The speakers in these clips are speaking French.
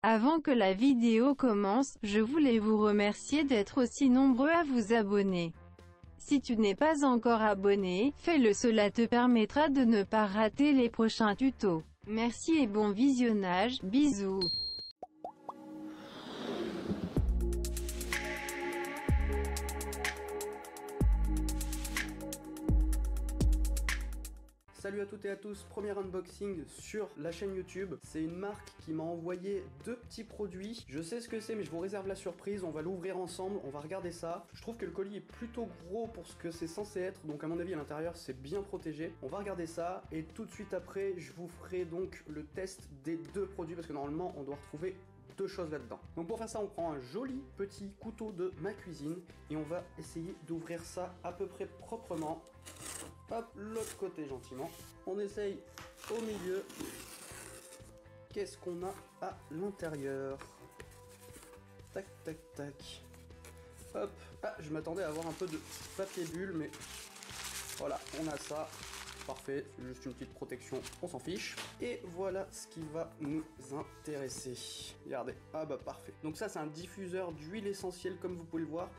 Avant que la vidéo commence, je voulais vous remercier d'être aussi nombreux à vous abonner. Si tu n'es pas encore abonné, fais-le, cela te permettra de ne pas rater les prochains tutos. Merci et bon visionnage, bisous. Salut à toutes et à tous, premier unboxing sur la chaîne YouTube. C'est une marque qui m'a envoyé deux petits produits. Je sais ce que c'est mais je vous réserve la surprise, on va l'ouvrir ensemble, on va regarder ça. Je trouve que le colis est plutôt gros pour ce que c'est censé être, donc à mon avis à l'intérieur c'est bien protégé. On va regarder ça et tout de suite après je vous ferai donc le test des deux produits parce que normalement on doit retrouver deux choses là-dedans. Donc pour faire ça on prend un joli petit couteau de ma cuisine et on va essayer d'ouvrir ça à peu près proprement. Hop, l'autre côté gentiment. On essaye au milieu. Qu'est-ce qu'on a à l'intérieur? Tac, tac, tac. Hop. Ah, je m'attendais à avoir un peu de papier bulle, mais voilà, on a ça. Parfait, c'est juste une petite protection, on s'en fiche. Et voilà ce qui va nous intéresser. Regardez, ah bah parfait. Donc ça c'est un diffuseur d'huile essentielle comme vous pouvez le voir.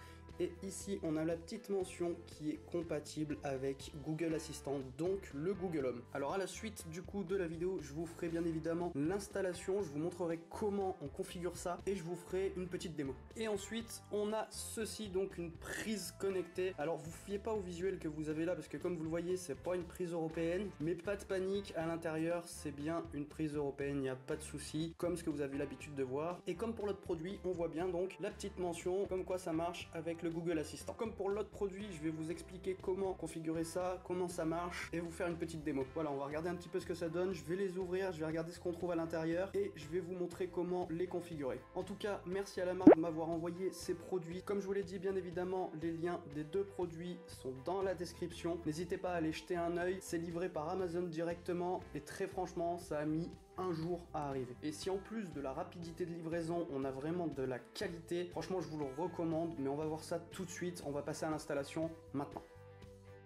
Et ici on a la petite mention qui est compatible avec Google Assistant, donc le Google Home. Alors à la suite du coup de la vidéo, je vous ferai bien évidemment l'installation, je vous montrerai comment on configure ça et je vous ferai une petite démo. Et ensuite on a ceci, donc une prise connectée. Alors vous fiez pas au visuel que vous avez là parce que comme vous le voyez c'est pas une prise européenne, mais pas de panique, à l'intérieur c'est bien une prise européenne, il n'y a pas de souci, comme ce que vous avez l'habitude de voir. Et comme pour l'autre produit, on voit bien donc la petite mention comme quoi ça marche avec le Google Assistant. Comme pour l'autre produit, je vais vous expliquer comment configurer ça, comment ça marche et vous faire une petite démo. Voilà, on va regarder un petit peu ce que ça donne, je vais les ouvrir, je vais regarder ce qu'on trouve à l'intérieur et je vais vous montrer comment les configurer. En tout cas, merci à la marque de m'avoir envoyé ces produits. Comme je vous l'ai dit, bien évidemment, les liens des deux produits sont dans la description. N'hésitez pas à aller jeter un œil, c'est livré par Amazon directement et très franchement, ça a mis un jour à arriver. Et si en plus de la rapidité de livraison, on a vraiment de la qualité, franchement je vous le recommande, mais on va voir ça tout de suite, on va passer à l'installation maintenant.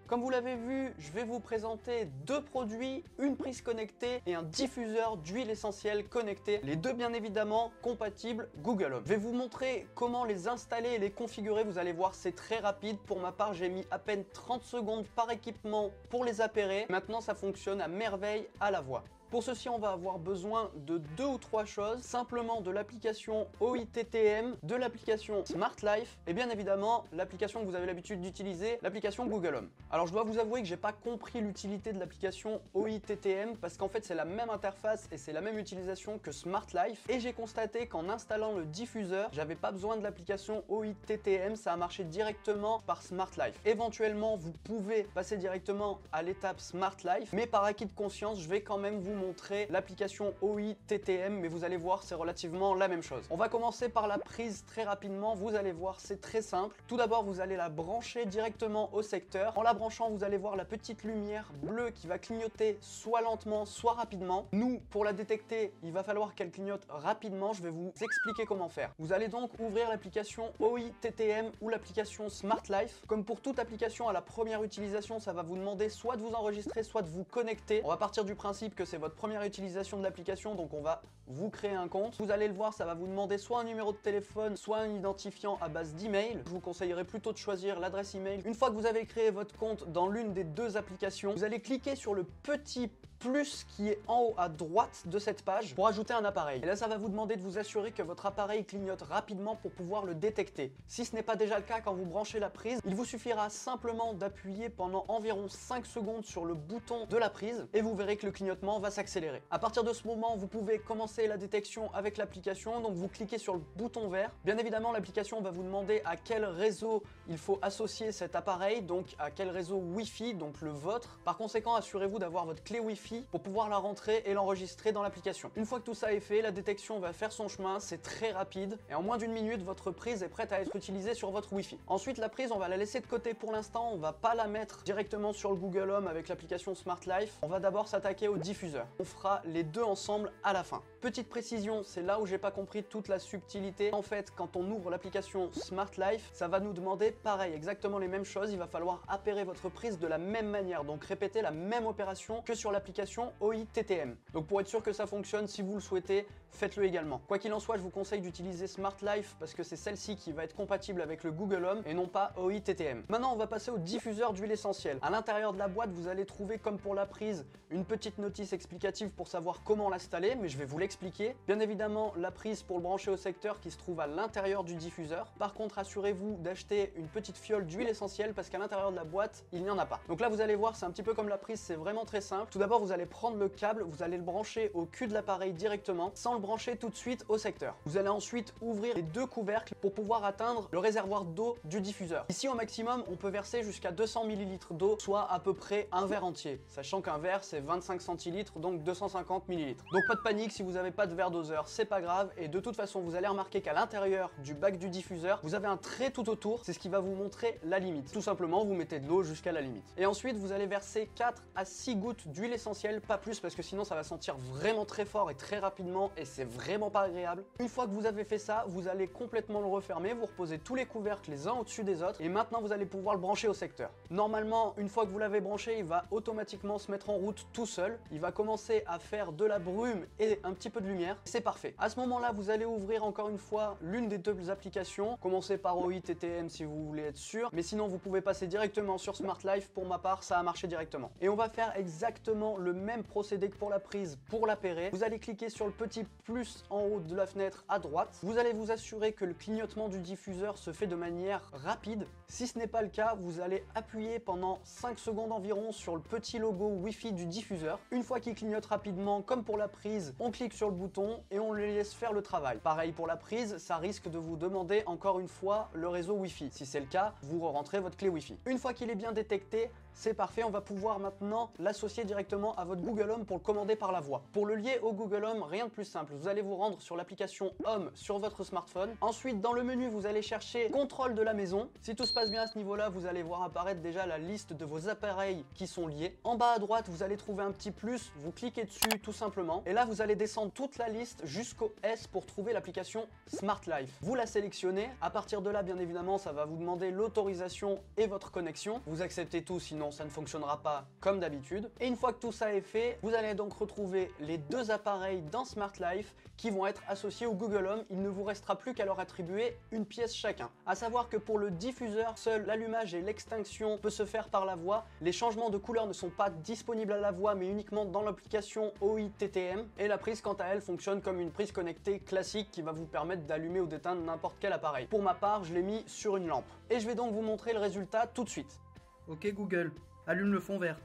Comme vous l'avez vu, je vais vous présenter deux produits, une prise connectée et un diffuseur d'huile essentielle connectée. Les deux bien évidemment compatibles Google Home. Je vais vous montrer comment les installer et les configurer. Vous allez voir, c'est très rapide. Pour ma part, j'ai mis à peine 30 secondes par équipement pour les appairer. Maintenant, ça fonctionne à merveille à la voix. Pour ceci, on va avoir besoin de deux ou trois choses, simplement de l'application OITTM, de l'application Smart Life et bien évidemment l'application que vous avez l'habitude d'utiliser, l'application Google Home. Alors je dois vous avouer que j'ai pas compris l'utilité de l'application OITTM parce qu'en fait c'est la même interface et c'est la même utilisation que Smart Life et j'ai constaté qu'en installant le diffuseur, j'avais pas besoin de l'application OITTM, ça a marché directement par Smart Life. Éventuellement, vous pouvez passer directement à l'étape Smart Life, mais par acquis de conscience, je vais quand même vous montrer l'application OITTM, mais vous allez voir c'est relativement la même chose. On va commencer par la prise très rapidement, vous allez voir c'est très simple. Tout d'abord vous allez la brancher directement au secteur. En la branchant vous allez voir la petite lumière bleue qui va clignoter soit lentement soit rapidement. Nous pour la détecter il va falloir qu'elle clignote rapidement, je vais vous expliquer comment faire. Vous allez donc ouvrir l'application OITTM ou l'application Smart Life. Comme pour toute application à la première utilisation ça va vous demander soit de vous enregistrer soit de vous connecter. On va partir du principe que c'est votre première utilisation de l'application, donc on va vous créer un compte. Vous allez le voir, ça va vous demander soit un numéro de téléphone, soit un identifiant à base d'email. Je vous conseillerais plutôt de choisir l'adresse email. Une fois que vous avez créé votre compte dans l'une des deux applications, vous allez cliquer sur le petit plus qui est en haut à droite de cette page pour ajouter un appareil. Et là, ça va vous demander de vous assurer que votre appareil clignote rapidement pour pouvoir le détecter. Si ce n'est pas déjà le cas quand vous branchez la prise, il vous suffira simplement d'appuyer pendant environ 5 secondes sur le bouton de la prise et vous verrez que le clignotement va s'accélérer. À partir de ce moment, vous pouvez commencer la détection avec l'application. Donc vous cliquez sur le bouton vert. Bien évidemment, l'application va vous demander à quel réseau il faut associer cet appareil, donc à quel réseau Wi-Fi, donc le vôtre. Par conséquent, assurez-vous d'avoir votre clé Wi-Fi pour pouvoir la rentrer et l'enregistrer dans l'application. Une fois que tout ça est fait, la détection va faire son chemin, c'est très rapide et en moins d'une minute, votre prise est prête à être utilisée sur votre Wi-Fi. Ensuite, la prise, on va la laisser de côté pour l'instant, on va pas la mettre directement sur le Google Home avec l'application Smart Life. On va d'abord s'attaquer au diffuseur. On fera les deux ensemble à la fin. Petite précision, c'est là où j'ai pas compris toute la subtilité. En fait, quand on ouvre l'application Smart Life, ça va nous demander pareil, exactement les mêmes choses. Il va falloir appairer votre prise de la même manière, donc répéter la même opération que sur l'application OITTM. Donc pour être sûr que ça fonctionne, si vous le souhaitez, faites-le également. Quoi qu'il en soit, je vous conseille d'utiliser Smart Life parce que c'est celle-ci qui va être compatible avec le Google Home et non pas OI TTM. Maintenant, on va passer au diffuseur d'huile essentielle. À l'intérieur de la boîte, vous allez trouver, comme pour la prise, une petite notice explicative pour savoir comment l'installer, mais je vais vous l'expliquer. Bien évidemment, la prise pour le brancher au secteur qui se trouve à l'intérieur du diffuseur. Par contre, assurez-vous d'acheter une petite fiole d'huile essentielle parce qu'à l'intérieur de la boîte, il n'y en a pas. Donc là, vous allez voir, c'est un petit peu comme la prise, c'est vraiment très simple. Tout d'abord, vous allez prendre le câble, vous allez le brancher au cul de l'appareil directement, sans le brancher tout de suite au secteur. Vous allez ensuite ouvrir les deux couvercles pour pouvoir atteindre le réservoir d'eau du diffuseur. Ici, au maximum, on peut verser jusqu'à 200 ml d'eau, soit à peu près un verre entier, sachant qu'un verre, c'est 25 centilitres, donc 250 ml. Donc pas de panique, si vous n'avez pas de verre doseur, c'est pas grave, et de toute façon, vous allez remarquer qu'à l'intérieur du bac du diffuseur, vous avez un trait tout autour, c'est ce qui va vous montrer la limite. Tout simplement, vous mettez de l'eau jusqu'à la limite. Et ensuite, vous allez verser 4 à 6 gouttes d'huile essentielle, pas plus, parce que sinon ça va sentir vraiment très fort et très rapidement, et c'est vraiment pas agréable. Une fois que vous avez fait ça, vous allez complètement le refermer, vous reposez tous les couvercles les uns au-dessus des autres, et maintenant vous allez pouvoir le brancher au secteur. Normalement, une fois que vous l'avez branché, il va automatiquement se mettre en route tout seul. Il va commencer à faire de la brume et un petit peu de lumière. C'est parfait. À ce moment-là, vous allez ouvrir encore une fois l'une des deux applications. Commencez par OI TTM si vous voulez être sûr, mais sinon vous pouvez passer directement sur Smart Life. Pour ma part, ça a marché directement. Et on va faire exactement le même procédé que pour la prise, pour l'appairer. Vous allez cliquer sur le petit plus en haut de la fenêtre à droite. Vous allez vous assurer que le clignotement du diffuseur se fait de manière rapide. Si ce n'est pas le cas, vous allez appuyer pendant 5 secondes environ sur le petit logo Wi-Fi du diffuseur. Une fois qu'il clignote rapidement, comme pour la prise, on clique sur le bouton et on les laisse faire le travail. Pareil pour la prise, ça risque de vous demander encore une fois le réseau Wi-Fi. Si c'est le cas, vous rentrez votre clé Wi-Fi. Une fois qu'il est bien détecté, c'est parfait, on va pouvoir maintenant l'associer directement à votre Google Home pour le commander par la voix. Pour le lier au Google Home, rien de plus simple. Vous allez vous rendre sur l'application Home sur votre smartphone. Ensuite, dans le menu, vous allez chercher Contrôle de la maison. Si tout se passe bien à ce niveau-là, vous allez voir apparaître déjà la liste de vos appareils qui sont liés. En bas à droite, vous allez trouver un petit plus. Vous cliquez dessus tout simplement. Et là, vous allez descendre toute la liste jusqu'au S pour trouver l'application Smart Life. Vous la sélectionnez. À partir de là, bien évidemment, ça va vous demander l'autorisation et votre connexion. Vous acceptez tout, sinon ça ne fonctionnera pas comme d'habitude. Et une fois que tout ça est fait, vous allez donc retrouver les deux appareils dans Smart Life qui vont être associés au Google Home. Il ne vous restera plus qu'à leur attribuer une pièce chacun. À savoir que pour le diffuseur, seul l'allumage et l'extinction peut se faire par la voix. Les changements de couleur ne sont pas disponibles à la voix, mais uniquement dans l'application OI TTM. Et la prise, quant à elle, fonctionne comme une prise connectée classique qui va vous permettre d'allumer ou d'éteindre n'importe quel appareil. Pour ma part, je l'ai mis sur une lampe. Et je vais donc vous montrer le résultat tout de suite. Ok Google, allume le fond vert.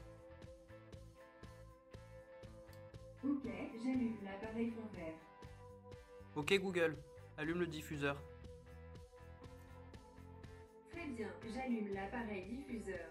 Ok, j'allume l'appareil fond vert. Ok Google, allume le diffuseur. Très bien, j'allume l'appareil diffuseur.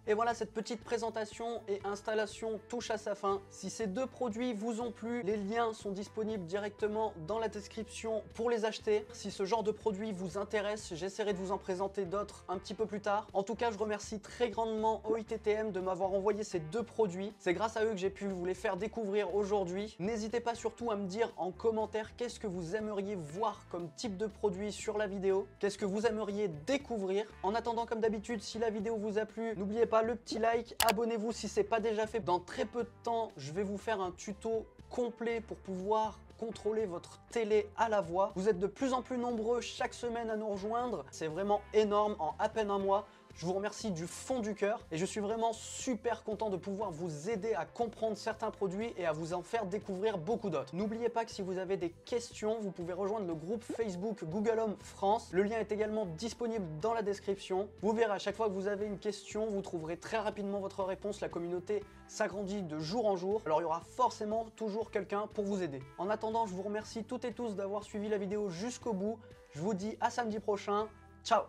Et voilà, cette petite présentation et installation touche à sa fin. Si ces deux produits vous ont plu, les liens sont disponibles directement dans la description pour les acheter. Si ce genre de produit vous intéresse, j'essaierai de vous en présenter d'autres un petit peu plus tard. En tout cas, je remercie très grandement OI TTM de m'avoir envoyé ces deux produits. C'est grâce à eux que j'ai pu vous les faire découvrir aujourd'hui. N'hésitez pas surtout à me dire en commentaire qu'est-ce que vous aimeriez voir comme type de produit sur la vidéo. Qu'est-ce que vous aimeriez découvrir. En attendant, comme d'habitude, si la vidéo vous a plu, n'oubliez pas le petit like, abonnez-vous si c'est pas déjà fait. Dans très peu de temps, je vais vous faire un tuto complet pour pouvoir contrôler votre télé à la voix. Vous êtes de plus en plus nombreux chaque semaine à nous rejoindre. C'est vraiment énorme en à peine un mois. Je vous remercie du fond du cœur et je suis vraiment super content de pouvoir vous aider à comprendre certains produits et à vous en faire découvrir beaucoup d'autres. N'oubliez pas que si vous avez des questions, vous pouvez rejoindre le groupe Facebook Google Home France. Le lien est également disponible dans la description. Vous verrez, à chaque fois que vous avez une question, vous trouverez très rapidement votre réponse. La communauté s'agrandit de jour en jour. Alors il y aura forcément toujours quelqu'un pour vous aider. En attendant, je vous remercie toutes et tous d'avoir suivi la vidéo jusqu'au bout. Je vous dis à samedi prochain. Ciao!